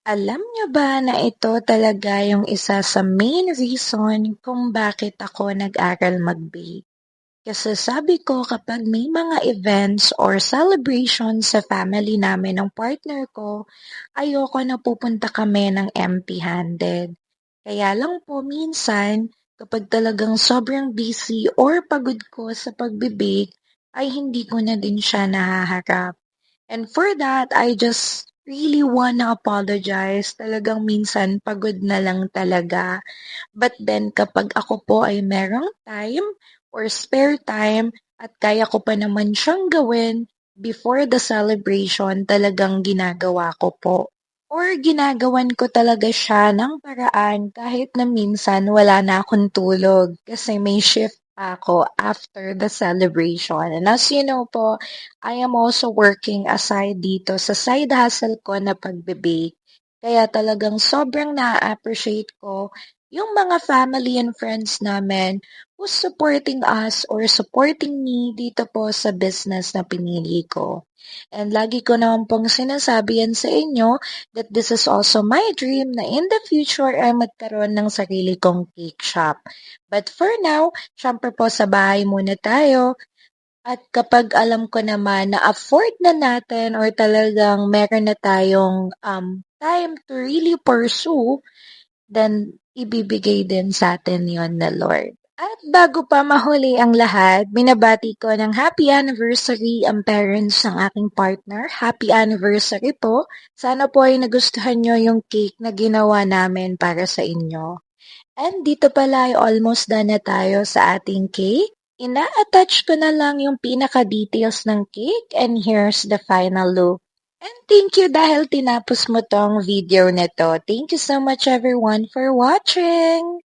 Alam niyo ba na ito talaga yung isa sa main reason kung bakit ako nag-aral mag-bake? Kasi sabi ko kapag may mga events or celebration sa family namin ng partner ko, ayoko na pupunta kami ng empty-handed. Kaya lang po minsan, kapag talagang sobrang busy or pagod ko sa pagbe-bake, ay hindi ko na din siya nahaharap. And for that, I just really wanna apologize. Talagang minsan pagod na lang talaga. But then kapag ako po ay merong time or spare time at kaya ko pa naman siyang gawin before the celebration, talagang ginagawa ko po. Or ginagawan ko talaga siya ng paraan kahit na minsan wala na akong tulog kasi may shift pa ako after the celebration. And as you know po, I am also working aside dito sa side hustle ko na pagbe-bake. Kaya talagang sobrang na-appreciate ko yung mga family and friends namin who's supporting us or supporting me dito po sa business na pinili ko. And lagi ko naman pong sinasabi yan sa inyo that this is also my dream na in the future ay magkaroon ng sarili kong cake shop. But for now, syempre po sa bahay muna tayo. At kapag alam ko naman na afford na natin or talagang meron na tayong time to really pursue, then ibibigay din sa atin yon na Lord. At bago pa mahuli ang lahat, binabati ko ng happy anniversary ang parents ng aking partner. Happy anniversary po. Sana po ay nagustuhan nyo yung cake na ginawa namin para sa inyo. And dito pala ay almost done na tayo sa ating cake. Ina-attach ko na lang yung pinaka-details ng cake and here's the final look. And thank you dahil tinapos mo tong video na to. Thank you so much everyone for watching!